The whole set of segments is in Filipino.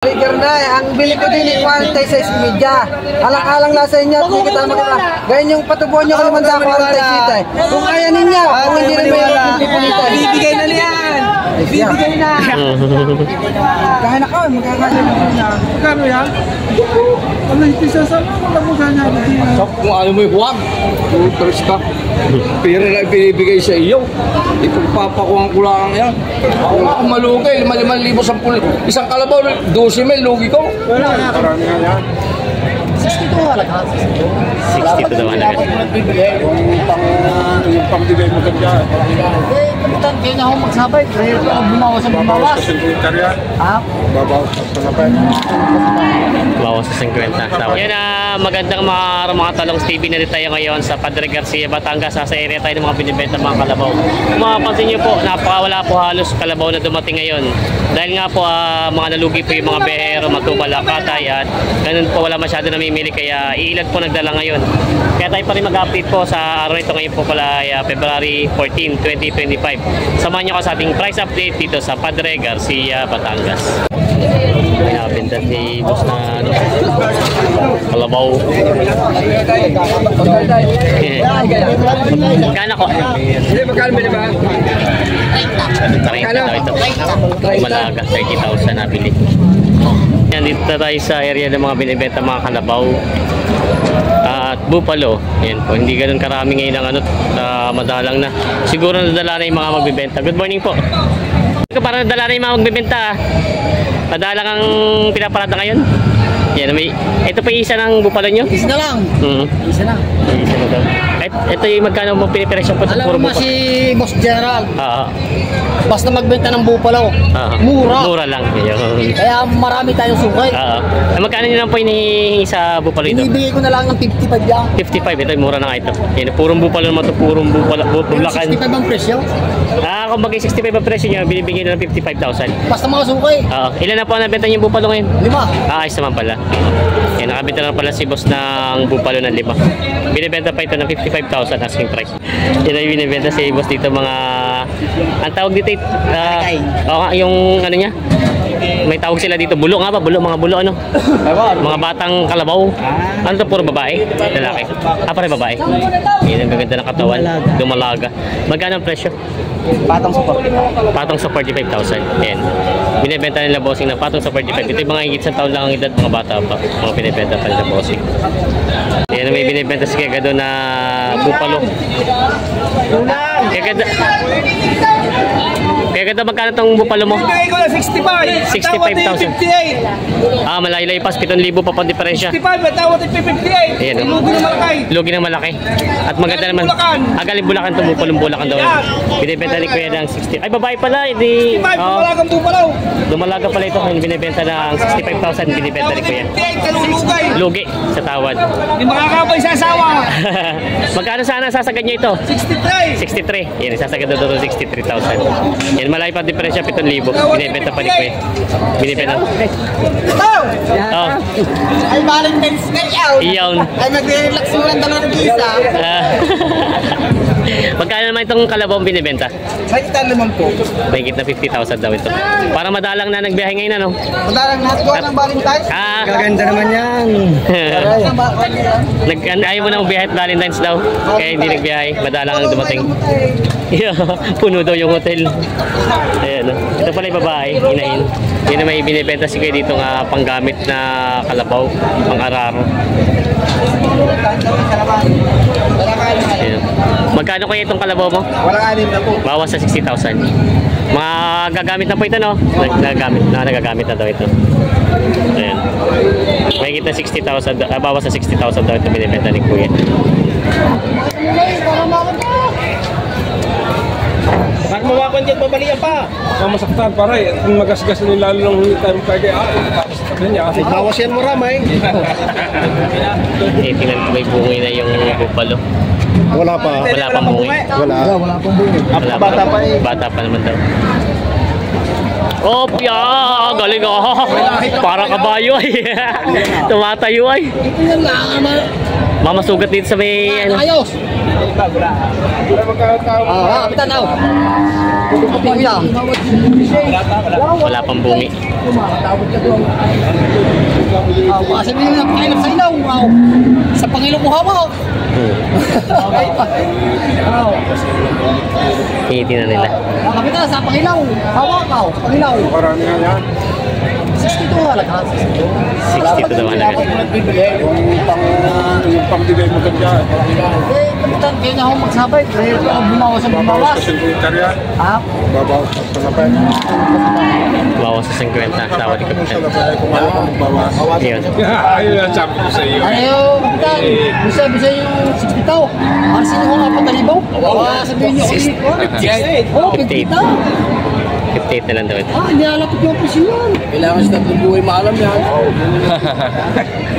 Trigger na eh. Ang bili ko din ay 46 media. Alang-alang na sa inyo at hindi kita makita. Ganyan yung patubuhan nyo kaliman sa 46 eh. Kung kaya ninyo, kung hindi rin may pipilita. Bibigay na niyan. Bibigay na. Kaya na ka, magkakasya na niya. Magkano yan? Ano yung pisa sa mga magkakasya niya? Kung ano mo yung huwag, utros ka. Pera na binibigay sa iyo. Ipagpapakuhan ko lang yan. Kung malugay, 5,000 isang kalabaw, 12,000, lugi ko. Marami nga yan. 62 halaga. 62 daw halaga. Yung pambigay mo ka dyan. Eh, kapitan, kayo na ako magsabay. Kaya ako bumawas sa bumawas. Kasi yung karya, Ha? babawas sa sabay. Bawas sa 50. Yan na magandang mga talong TV na rin tayo ngayon sa Padre Garcia, Batangas. Sa area tayo ng mga binibenta mga kalabaw. Kung mapapansin nyo po, napakawala po halos kalabaw na dumating ngayon. Dahil nga po mga nalugi po yung mga behero, matubala, katayan. Ganun po wala masyado namimili kaya iilan po nagdala ngayon. Kaya tayo pa rin mag-update po sa araw ito ngayon po pala February 14, 2025. Samahan nyo ka sa ating price update dito sa Padre Garcia, Batangas. May nakabenta si boss na kalabaw. Magkano ko? Hindi, magkano ba diba? 30 daw ito. Malaga, 30,000 nabili. Yan, dito tayo sa area ng mga binibenta mga kalabaw at bupalo. Yan po, hindi ganun karami ngayon ang madalang na. Siguro nadala na yung mga magbibenta. Good morning po. Parang nadala na yung mga magbibenta. Madalang ang pinaparada ngayon. Yan, ito pa isa ng bupalo nyo? Isa na lang. Isa na. Isa na daw. Ito yung magkano mo pinipresyon po? Alam mo si Boss Gerald. Basta magbenta ng bupalo. Mura. Mura lang. Kaya marami tayong sukay. Magkano nyo lang po hinihingi sa bupalo ito? Binibigay ko na lang ng 55 yan. 55, ito yung mura na nga ito. Yan, purong bupalo naman ito, purong bulakan. 65 ang presyo. Kung bagay 65 ang presyo nyo, binibigay na ng 55,000. Basta mga sukay. Ilan na po ang nabenta yung bupalo ngayon? 5. Ayos naman pala. Yan, nakabenta na pala si boss ng bupalo ng 5. Binibenta pa ito ng 55,000 asking price. Yan ay binibenta si boss dito mga... Ang tawag dito, yung ano niya? May tawag sila dito, bulo nga ba? Mga bulo ano? Mga batang kalabaw. Ano to, puro babae? Lalaki? Pare babae. Yan ang gaganda ng katawan. Dumalaga. Magkano ang presyo? Patong support. Patong sa 45,000. Yan. Binibenta nila bossing na patong sa 45. Ito yung mga higit sa taon lang ang edad, mga bata pa. Mga binibenta pa nila bossing. Yan, may binibenta si Kagado na bupalo. Kagado, magkano itong bupalo mo? Bibigay ko na 65. 65,000. Malaylay pas, 7,000 pa pang diferensya. 65, matawad ay 58. Ayan, Lugi na malakay. Lugi ng malaki. At maganda naman. Galing Bulacan itong bupalong Bulacan daw. Binibenta ni Kuya ng 60. Ay, babae pala. 65, dumalagang bupalaw. Dumalaga pala ito. Binibenta ng 65,000. Binibenta ni Kuya. 58, kalulugay. Lugi sa tawad. Hindi makakabay sa asawa. Magkano sana sasagad niyo ito? 63. 63. Yan, sasagad daw ito 63,000. Yan, malaki pa diferensya 7,000. Binibenta pa ni Kuya. Binibenta. Ay, Valentine's ngayon. Iyon. Ay, magre-relax mo lang dalawa ng isa. Magkano naman itong kalabong binibenta? Sakita naman po. Mahigit na 50,000 daw ito. Para madalang na nagbiyahe ngayon ano? Madalang natin ko ng Valentine's. Gaganda naman yan. Ayaw mo na magbiyahe at Valentine's daw. Kaya hindi nagbiyahe. Madalang ang dumating. Puno daw yung hotel. Ayan. Ito pala yung babae. Inahin. Yun na may binibenta si Kuya dito nga panggamit na kalabaw. Pang-araro. Ayan. Magkano kaya itong kalabaw mo? Walang anim na po. Bawas sa 60,000. Mga gagamit na po ito, no? Nagagamit na daw ito. Ayan. May kita 60,000, bawas sa 60,000 daw ito binibenta ni Kuya. Bakit mawakon dyan, babalian pa. Masaktan para eh. Kung magasgas nila lalo ng time kaya sabi niya. Bawas yan mo ramay. Tingnan ko may bungay na yung bupalo. Wala pa. Wala pang bungay. Wala pong bungi. Bata pa eh. Bata pa naman daw. Oh, yeah! Galing Para kabayo ay. Tumatayo ay. Ito yung lang, Mamasugat dito sa may ano. Ayos! Kapitan daw. Wala pang bungi. Sabihin mo na pakailap sa ilaw. Sa Panginoon mo hawak. Tinitingnan nila. Kapitan, sa Pangilaw. Hawak ka. Pangilaw. Marami nga yan. 62 halaga. 62 daw halaga. Yung pambigay mo ka dyan. Kapitan, kaya na ako magsabay. Kaya ako bumawas sa bumawas. Kasi yung yan. Ha? Babawas sa salapay. Bawas sa 50. Tawad ni Sa Kapitan. salapay, kung ano ka magbawas. Yun. Ayun ang sabi ko sa iyo. Ayaw, Kapitan. Bisa yung 60 tao. Sino ko nga patalibaw? Sabihin niyo ako. 58. 58 na lang daw ito. Hindi alapit yung presyo yan. Kailangan sa tatlong buhay maalam yan.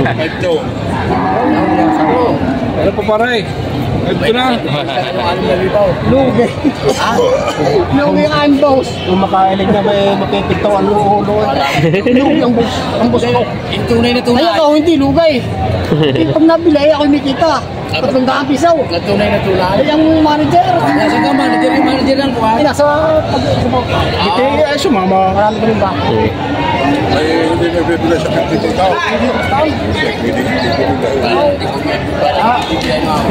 Ito. Ano pa pare? Ito na. Lugi. Lugi ang boss. Kung makailig na may mapipinto ang luho. Lugi ang boss. Ang boss ko. Yung tunay na tunay. Ay, ako hindi lugay. Pag nabili, ako yung kita. 300 pisaw. Na tunay na tunay. Ay, ang manager. Nasa ka manager, yung manager lang kuha. Ay, nasa Ay, sumama. marami ko rin ba? Ay, hindi nabibigay sa kapitid ikaw.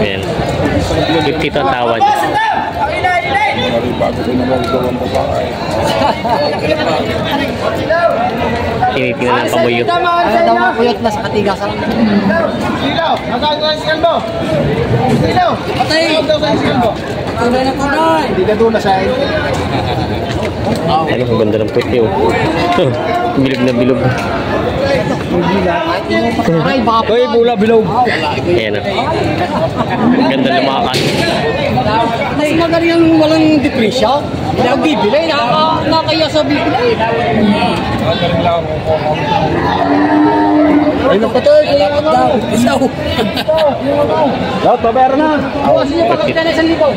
Ayan. 50 ito ang tawad. Bago ko naman ito ang babae. Tinitingnan ng pamuyo. Ay, daw nga kuyot na sa katigasan. Patay! Tunay na tunay. Hindi ka doon na sa Ano, ang ganda ng puti oh. Bilog na bilog. Ay, baka Hoy, bula bilog. Ayan oh. Ganda ng mga kanin. mas magaling yung walang depresya. Pag bibili, nakakaya sa bibili. Ay, napatay. Daw, isaw. Lahat, babayaran na. Awas niyo pag kita na 1,000. 7.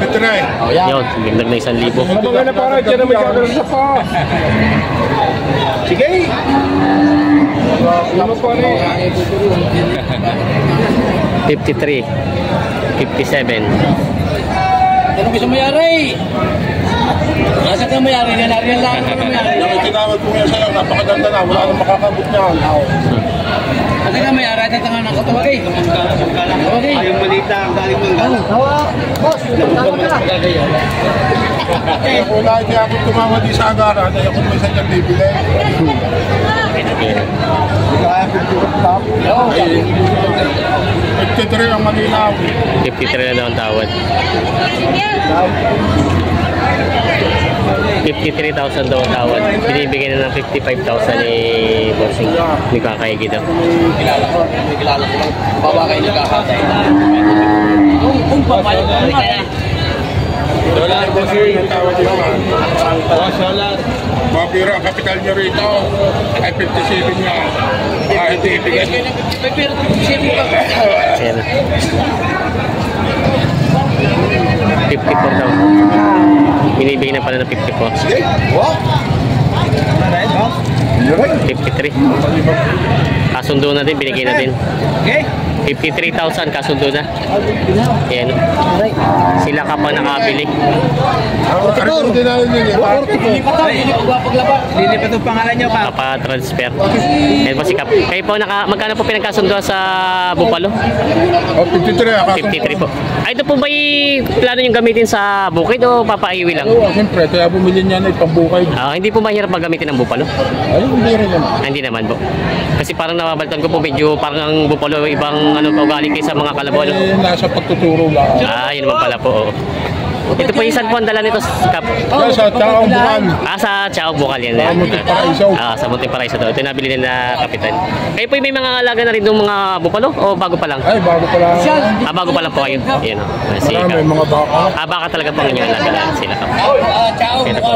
Ito na eh. Yun, biglag na 1,000. Mabagay na para, dyan na may gagawin sa pa. Sige. Ano pa rin? 53. 57. Anong gusto mayari? Nasa ka mayari, nanariyan lang ako mayari. Yung tinawag ko nga sa'yo, napakaganda na. Wala nang makakabot niyan. Ate ka mayari, ate tangan ng katawagay. Katawagay. Yung malita, ang galing ng gano'n. Tawa, boss, tawag ka. Kaya kung lagi ako tumawag di sa agara, dahil ako may sanyang bibili. Kaya ko top. Nagtitiri ang Manila. 53 na daw ang tawad. 53,000 daw ang tawad. Binibigyan na ng 55,000 ni Bossing. Hindi kakaigi daw. Kilala ko lang. Bawa kayo nagkakatay. Kung papayo ko rin kaya. Wala ko kasi yung tawag dito. Mabira ang kapital nyo rito. Ay 57 nga. Hindi ibigay. Pero siya pa. Ayan na. 54 daw. Binibigyan na pala ng 54. Sige. What? 53. Kasundo na din, binigay na din. 53,000 kasundo na. Ayan. Sila ka pa nakabili. Lilipat ang pangalan niyo pa. Napa-transfer. Ayan po si Kap. Kayo po, magkano po pinagkasundo sa Bupalo? 53 ako. 53 po. Ay, ito po ba plano yung gamitin sa bukid o papaiwi lang? Siyempre, kaya bumili niya na ipambukay. Hindi po mahirap maggamitin ng Bupalo? Ay, hindi rin naman. Hindi naman po. Kasi parang nababaltan ko po medyo parang ang Bupalo ibang kaugali kayo sa mga kalabaw. Eh, nasa pagtuturo lang. Yun naman pala po. Oo. Ito po yung saan po ang dala nito, Kap? Kaya sa taong buwan. Sa Chao Bukal yan. Sa Munting Paraiso. Sa Munting Paraiso daw. Ito yung nabili nila kapitan. Kayo po may mga alaga na rin ng mga Bupalo o bago pa lang? Ay, bago pala. Bago pa lang po kayo. Yan o. Si Wala, may Kap. mga baka. Baka talaga po ang inyong alaga sila, Kap. Ciao. Ito po.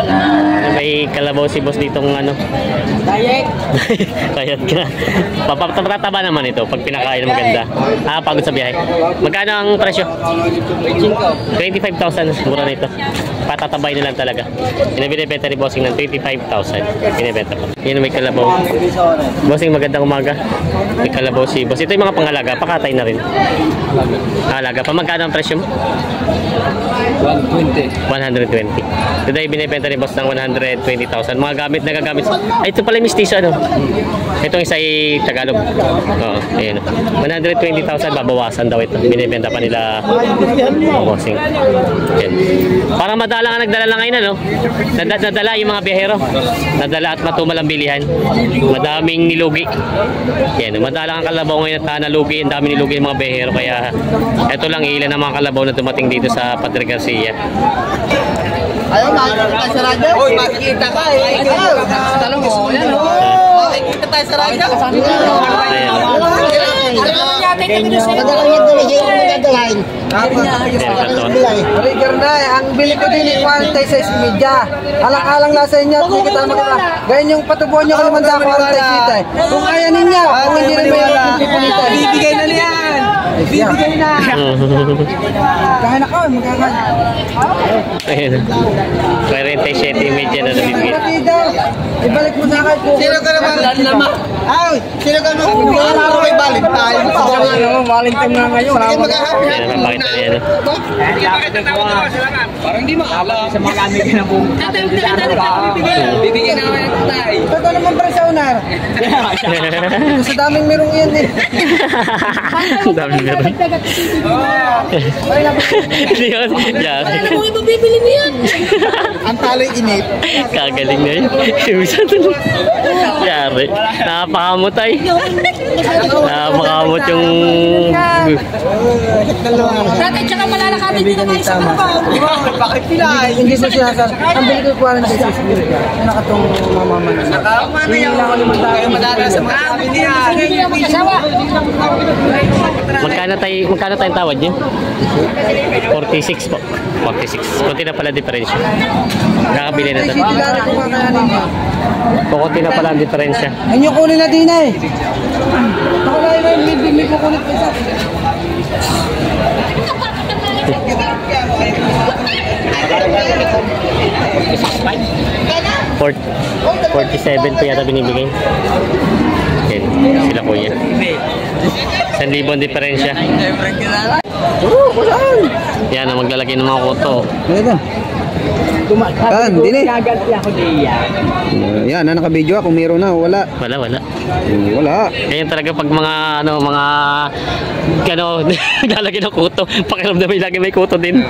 May kalabaw si boss ditong ano. Diet. Kayat ka. Papatataba naman ito pag pinakain maganda. Pagod sa biyahe. Magkano ang presyo? 25,000. Mura na ito. Patatabay na lang talaga. Yan ang binibenta ni Bossing ng 25,000. Binibenta po. Yan may kalabaw. Bossing, magandang umaga. May kalabaw si Boss. Ito yung mga pangalaga. Pakatay na rin. Alaga. Pamagkano ang presyo mo? 120. 120. Ito yung binibenta ni Boss ng 120,000. Mga gamit na gagamit. Ay, ito pala yung mistiso, ano? Itong isa ay Tagalog. Oo, ayun. 120,000 babawasan daw ito. Binibenta pa nila Bossing. Yan. Parang madalang ang nagdala lang ngayon, ano? Nadala yung mga biyahero. Nadala at matumal ang bilihan. Madaming nilugi. Yan. Madalang ang kalabaw ngayon at nalugi. Ang dami nilugi yung mga biyahero. Kaya ito lang ilan ng mga kalabaw na dumating dito sa Padre Garcia. Ayaw, makikita tayo sa radyo. Uy, makikita ka eh. Sa talong mo. Yan o. Makikita tayo sa radyo. Ang bili ko din ay 46 media. Alang-alang nasa inyo at hindi kita makita. Ganyan yung patubuan nyo kalimanda 46. Kung kaya ninyo, kung hindi rin may pipulitan. Bibigay na niyan. Bibigay na. Kaya na ka, magkakaya. Ayun. 47 media na nabibigay. Ibalik mo sa akin. Sino ka naman? Ay, sino ka naman? Araw may Valentine. Valentine nga ngayon. Sige, mag-happy. Yan, napakita niya, no? Parang di makala. Sa mga gamit ka na po. Bibigyan na kami ng tatay. Ito naman para sa unar. Sa daming merong yan eh. Ang dami meron. Hindi yun. Yan. Kung ibabibili niyan. Ang taloy inip. Kagaling na yun. Yari. Napakamot ay. Napakamot yung... Dati tsaka malalakabit dito kayo sa Kalabaw. Bakit pila? Hindi mo sinasal. Ang bili ko 46 media. Nakatong mamaman. Nakakama na yun. Kayo madala sa mga amin niya. Hindi naman kasawa. Magkano tayong tawad niyo? 46 po. 46. Kunti na pala diferensya. Nakabili na ito. Kunti na pala ang diferensya. Ayun yung kunin na din eh. Ako na yun, may kukulit pa isa. Port 47 pa yata binibigay. Yan, sila kuya. 1,000 ang diferensya. Yan ang maglalagay ng mga kuto. Kan, din eh. Yan, naka-video kung meron na, wala. Wala. Wala. Ganyan talaga pag mga lalagay ng kuto. Pakiramdam may lagi may kuto din.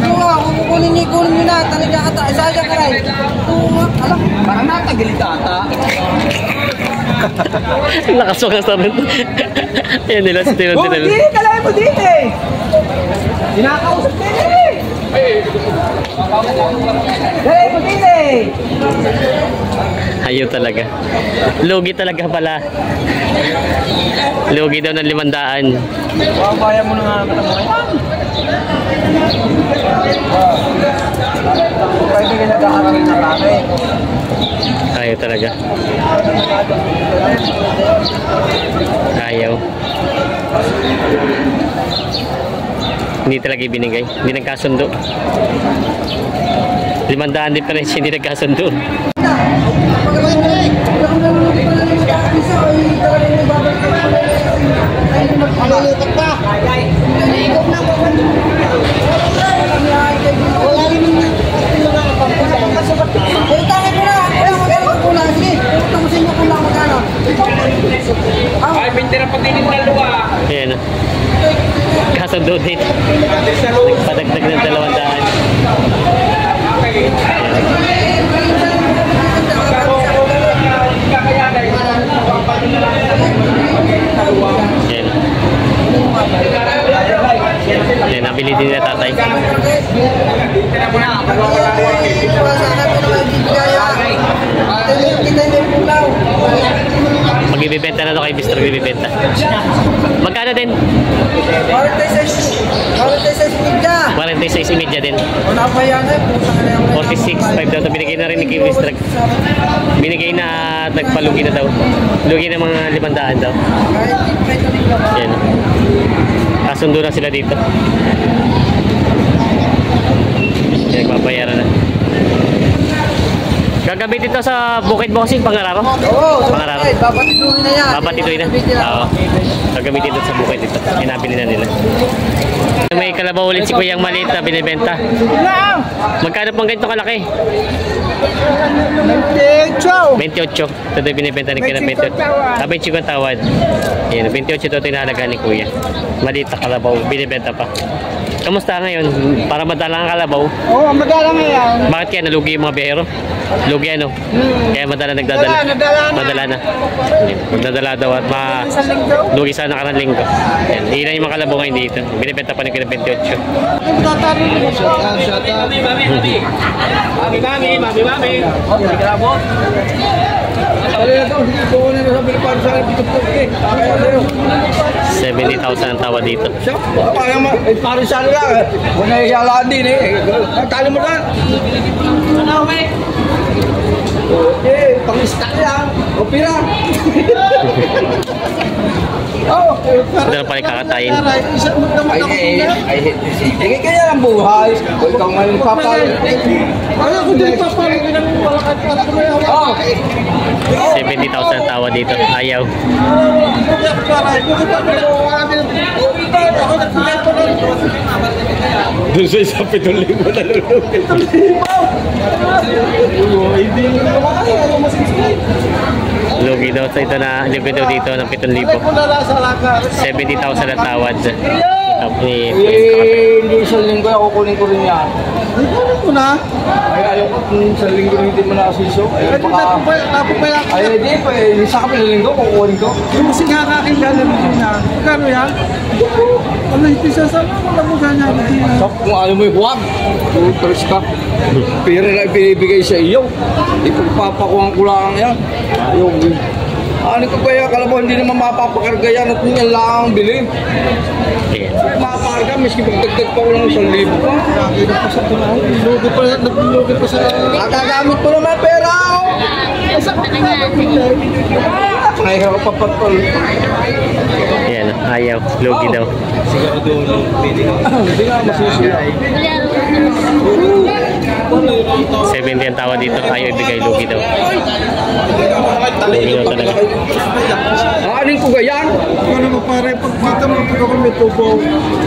Kung kukunin nyo na, talaga ata, isaya ka rin. Alam, parang natagilid ka ata. Nakaswag sa rin. Ayan nila, tinod nila. Hindi, kalahin mo din eh. Hinakausap din eh. Kalahin mo din eh. Ayaw talaga. Lugi talaga pala. Lugi daw ng 500. Babayan mo na nga matamuhay. Pwede ka nag-aaral na kami. Ayaw talaga. Ayaw. Hindi talaga ibinigay. Hindi nagkasundo. 500 diferensya, hindi nagkasundo. Malilipat pa. Ikot na po. Wala rin yung utangin mo na. Magkano po na. Sige, utamusin nyo kung lang magkano. Ay, pinti na pati ng dalawa. Ayan. Kasundo din. Nagpadagdag ng 200. Ayan. Ayan, nabili din na tatay. Magbibenta na ito kay Mr. Bibibenta. Magkano din? 46 media din. 46, 5 daw ito. Binigay na rin ni Mr. Binigay na nagpalugi na daw. Lugi na mga 500 daw. Yan. Kasundo na sila dito. Nagbabayaran na. Gagamitin ito sa bukid boxing pangararo? Oo, sa Pangararo. bukid. Babatiduhin na yan. Babatiduhin na? Oo. Gagamitin ito sa bukid ito. Hinabili na nila. May kalabaw ulit si Kuyang maliit na binibenta. Magkano pang ganito kalaki? 28. Ito ito binibenta ni Kuyang 28. 25 tawad. Ayan, 28 ito tinahalaga ni Kuya. Maliit na kalabaw. Binibenta pa. Kamusta ngayon? Para madalang ang kalabaw? Oo, madala ngayon. Bakit kaya nalugi yung mga biyahero? Lugi ano? Kaya madala nagdadala. Madala na. Ayan, magdadala daw at lugi sana nakarang linggo. Ayan, ilan yung mga kalabaw ngayon dito. Binibenta pa ni Kuyang 28. Mami. Kalabot. 70,000 ang tawa dito. Parang siya lang. Kung naiyalaan din tali mo lang. Pang-stack lang. O pira. Ito na pala kakatayin. Ay, kaya lang buhay. Kung ikaw ngayon papal. Ano kung di papalo pinag-uwalakan ka na 70,000 ang tawa dito. Ayaw. Doon sa isang 7,000 na lulupin. Lugi daw sa ito na lugi daw dito ng 7,000. 70,000 ang tawad. Hindi isang linggo ako kunin ko rin yan. Ano mo na? Ay, ayaw ko kung isang linggo hindi mo nakasiso. Ay, Napapaya ka. ay, hindi pa eh. Isa ka pinalinggo, kukunin ko. Yung kasi kakakin ka na rin na. Kano yan? Ano yung pisa sa mga wala mo ganyan? So, kung ayaw mo yung huwag, tutulis ka. Pera na ibinibigay sa iyo. Ipagpapakuhan ko lang yan. Ayaw mo. Ano ko kaya kalabaw, hindi naman mapapakarga yan at yan lang ang bili. Mapakarga, miski magdagdag pa ko lang 1,000 pa. Nakakita pa sa tunahan. Naglugi pa sa... Nagagamit ko naman pera ako. Ayaw pa patol. Ayan, ayaw. Lugi daw. Hindi nga masisiya. 70 ang tawa dito. Ayaw ibigay. Lugi daw. Lugi daw talaga. Aanin ko gayan? Ano mo pare, pagkita mo pag ako may tubo.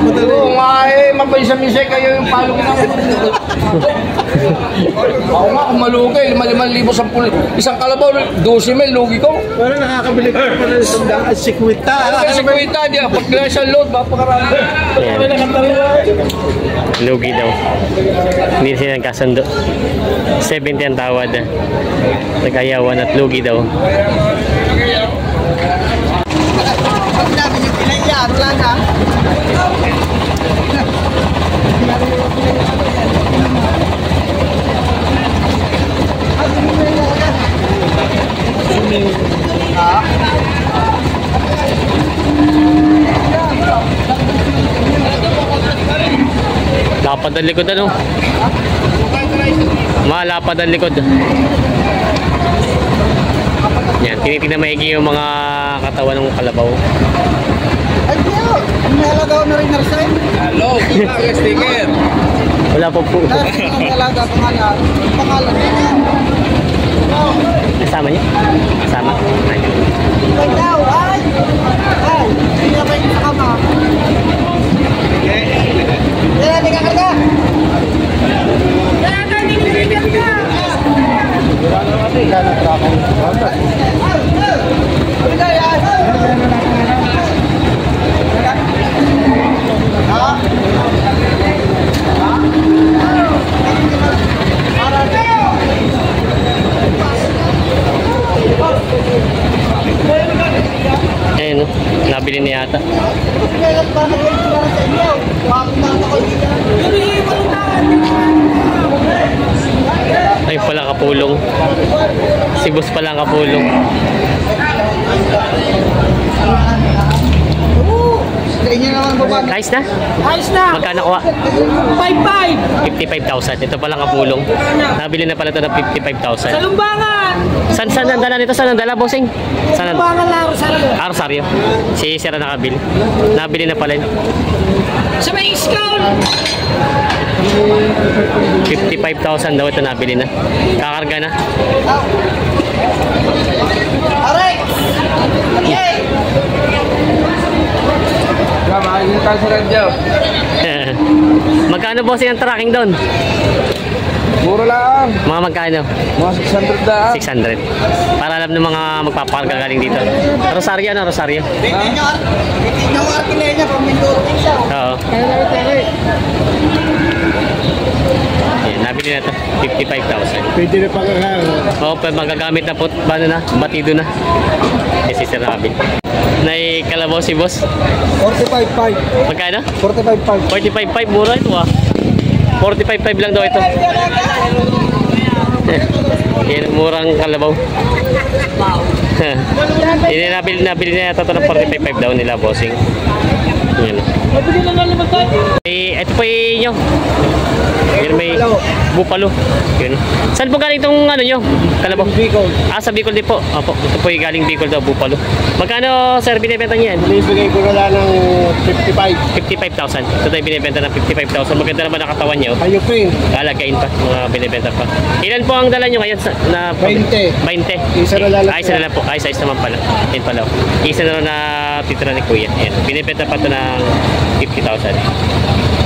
Madali. Oo nga eh, mapaysa-misay kayo yung palo ko na. Ako nga, kung malugay, 5,000 isang kalabaw, 12,000, lugi ko. Pero nakakabili ka pa ng isang daan. Sikwita. Kasi kung ita, di pag nasa load, mapakarami. Ayan. Lugi daw. Hindi sila nagkasundo. 70 ang tawad. Nag-ayawan at lugi daw. Pag namin yung pinayaan, wala na. Lapad ang likod ano? Malapad ang likod. Yan, tinitingnan maigi yung mga katawan ng kalabaw. Ay, Pio! Nalagaw na rin narsay. Hello, sticker. Wala pa po. Dati ang nalaga, pangalan. Pangalan. Kasama niyo? Kasama? Ay. Ay, daw! Ay! Ay! Hindi na ba yung sa kama? Yan, hindi ka karga! Ayun, no? Nabili niya yata. Ay pala kapulong. Si boss pala ang kapulong. Sa inyo niya naman baba. Ayos na? Ayos na. Magkano kuha? 5-5. 55,000. Ito palang kabulong. Nabili na pala ito ng 55,000. Sa Lumbangan. Saan ang dala nito? Saan ang dala, bossing? Saan ang... Lumbangan lang sa Rosario. Si Sir na nakabili. Nabili na pala yun. Sa may school. 55,000 daw ito nabili na. Kakarga na. Aray! Yay! Makikita sa radyo. Magkano, bossing, ang tracking doon? Mura lang. Mga magkano? Mga 600 daan. 600. Para alam ng mga magpapakarga galing dito. Rosario na, Rosario. Tingnan nyo ang arkinay niya, pamindutin siya. Oo. Yan, nabili na ito. 55,000. Pwede na pagkakar. Oo, magagamit na po. Bano na? Batido na. Kasi Sir Rabi. Kalabaw si boss. 45.5. Magkano? 45.5. 45.5. Mura ito ah. 45.5 lang daw ito. Yan, murang kalabaw. Yan, nabili na yata ito ng 45.5 daw nila, bossing. Yan. Ito po inyo. Yan, may bupalo. Yun. Saan po galing itong ano nyo? Kalabaw? Bicol. Sa Bicol din po. Opo, ito po yung galing Bicol daw, bupalo. Magkano, sir, binibenta niya yan? Binibigay ko na lang ng 55. 55,000. Ito tayo binibenta ng 55,000. Maganda naman ang katawan nyo. Ayupin. Lalagain pa, mga binibenta pa. Ilan po ang dala nyo ngayon? 20. 20. Isa na lang. Isa na lang po. Ayos naman pala. Yan pala. Isa na lang na titira ni Kuya. Yan. Binibenta pa ito ng 50,000.